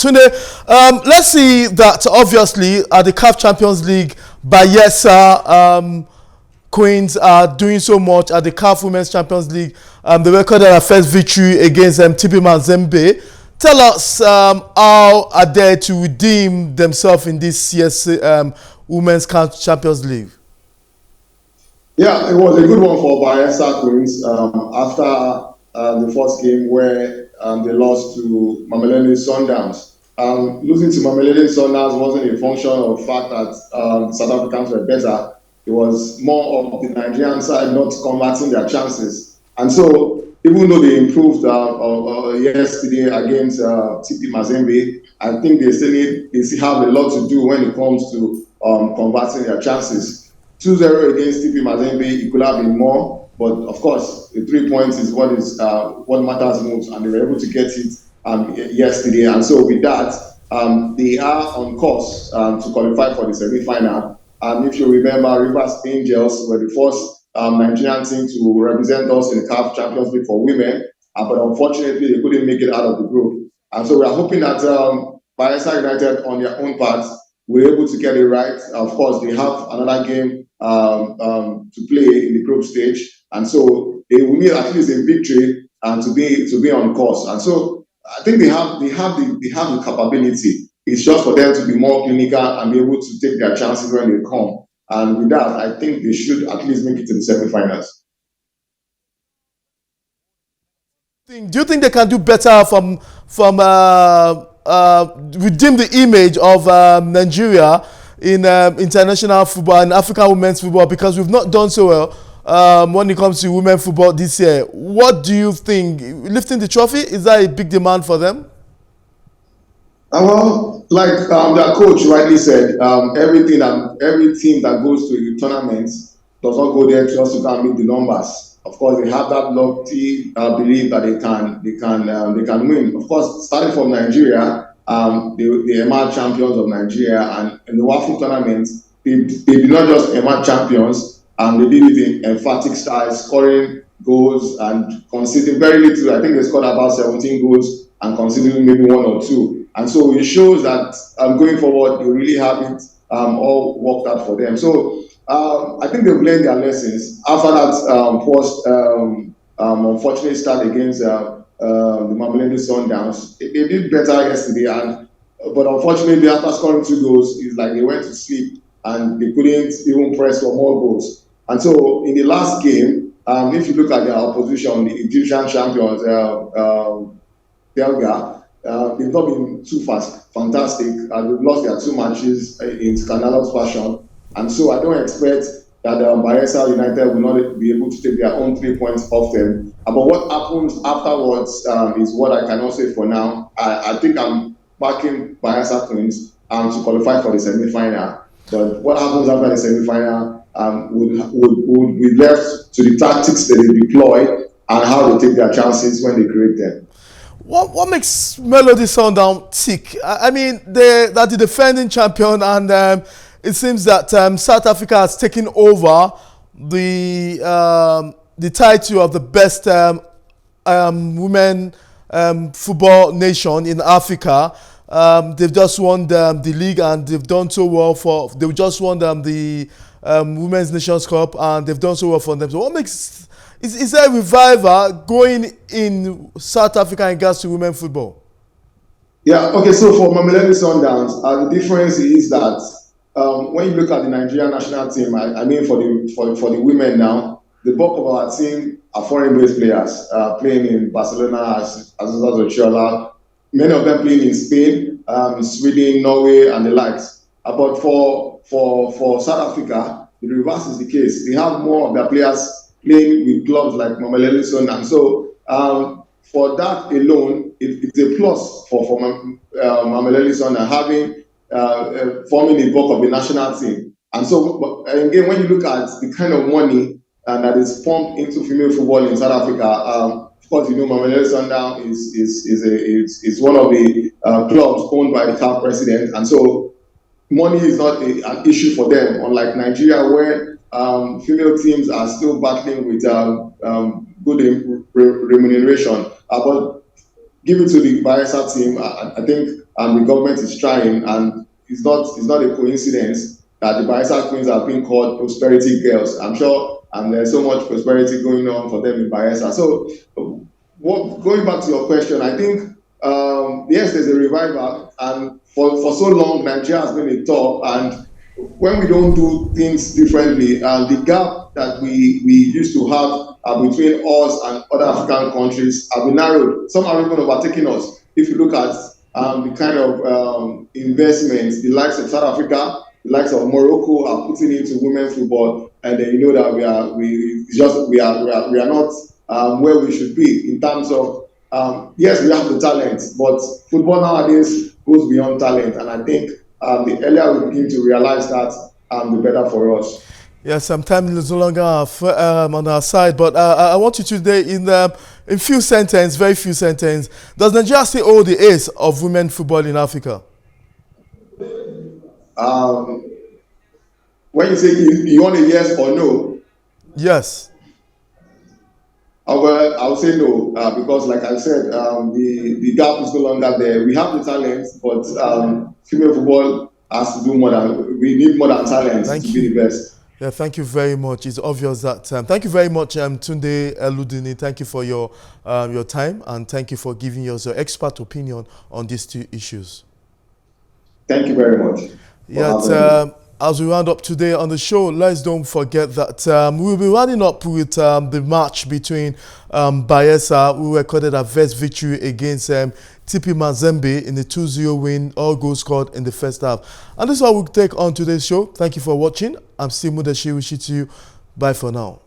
Tunde, let's see that obviously at the CAF Champions League, Bayelsa Queens are doing so much. At the CAF Women's Champions League, they recorded their first victory against TP Mazembe. Tell us how are they to redeem themselves in this year's Women's CAF Champions League? Yeah, it was a good one for Bayelsa Queens after the first game where they lost to Mamelodi Sundowns. Losing to Mamelodi Sundowns wasn't a function of the fact that the South Africans were better. It was more of the Nigerian side not converting their chances. And so, even though they improved yesterday against TP Mazembe, I think they still have a lot to do when it comes to converting their chances. 2-0 against TP Mazembe, it could have been more, but of course, the 3 points is what matters most, and they were able to get it yesterday. And so, with that, they are on course to qualify for the semi-final. If you remember, Rivers Angels were the first Nigerian team to represent us in the CAF Champions League for women, but unfortunately, they couldn't make it out of the group. And so, we are hoping that Bayelsa United, on their own part, were able to get it right. Of course, they have another game to play in the group stage, and so they will need at least a victory to be on course. And so I think they have the capability. It's just for them to be more clinical and be able to take their chances when they come. And with that, I think they should at least make it to the semi-finals. Do you think they can do better from redeem the image of Nigeria in international football and African women's football, because we've not done so well when it comes to women's football this year? What do you think? Lifting the trophy, is that a big demand for them? Well, like their coach rightly said, every team that goes to the tournament does not go there just to meet the numbers. Of course, they have that lofty belief that they can win. Of course, starting from Nigeria, they emerged champions of Nigeria, and in the WAFU tournament, they did not just emerge champions, they did it in emphatic style, scoring goals and conceding very little. I think they scored about 17 goals and conceding maybe 1 or 2. And so it shows that going forward, they really have it all worked out for them. So I think they've learned their lessons. After that unfortunate start against the Mamelodi Sundowns, they did better yesterday. But unfortunately, after scoring 2 goals, it's like they went to sleep and they couldn't even press for more goals. And so in the last game, if you look at their opposition, the Egyptian champions, Belga, they've not been too fantastic. They've lost their 2 matches in scandalous fashion. And so I don't expect that Bayelsa United will not be able to take their own 3 points off them. But what happens afterwards is what I cannot say for now. I think I'm backing Bayelsa Queens to qualify for the semi-final. But what happens after the semi-final would be left to the tactics that they deploy and how they take their chances when they create them. What makes Mamelodi Sundowns tick? I mean, they're the defending champion, and it seems that South Africa has taken over the title of the best women football nation in Africa. They've just won the league, and they've done so well they just won the Women's Nations Cup, and they've done so well for them. So what makes is there a revival going in South Africa in regards to women football? Yeah, okay, so for Mamelodi Sundowns, the difference is that when you look at the Nigerian national team, I mean for the women now, the bulk of our team are foreign-based players playing in Barcelona, as Oshoala, many of them playing in Spain, Sweden, Norway, and the likes. But for South Africa, the reverse is the case. They have more of their players playing with clubs like Mamelodi Sundowns. So for that alone, it's a plus for Mamelodi Sundowns having forming the bulk of the national team. And so again, when you look at the kind of money that is pumped into female football in South Africa, of course, you know Mamelodi Sundowns is one of the clubs owned by the CAF president, and so money is not an issue for them, unlike Nigeria, where female teams are still battling with good remuneration. But give it to the Bayelsa team, I think the government is trying, and it's not a coincidence that the Bayelsa Queens are being called prosperity girls. I'm sure, and there's so much prosperity going on for them in Bayelsa. So, going back to your question, I think yes, there's a revival, and for so long Nigeria has been a top, and when we don't do things differently, the gap that we used to have between us and other African countries have been narrowed. Some are even overtaking us. If you look at the kind of investments the likes of South Africa, the likes of Morocco are putting into women's football, and then you know that we are not where we should be in terms of yes, we have the talent, but football nowadays goes beyond talent, and I think the earlier we begin to realize that, the better for us. Yes, time is no longer on our side, but I want you today in few sentences, very few sentences. Does Nigeria still hold the ace of women football in Africa? When you say you want a yes or no, Yes. well, I'll say no, because like I said, the gap is no longer there. We have the talent, but female football has to do more than, we need more than talent to be the best. Yeah, thank you very much. It's obvious that thank you very much, Tunde Eludini. Thank you for your time, and thank you for giving us your expert opinion on these two issues. Thank you very much. Yeah, as we round up today on the show, let's don't forget that we'll be running up with the match between Bayelsa, who recorded a first victory against TP Mazembe in the 2-0 win, all goals scored in the first half. And this is what we'll take on today's show. Thank you for watching. I'm Steve Mudashi, wishing you bye for now.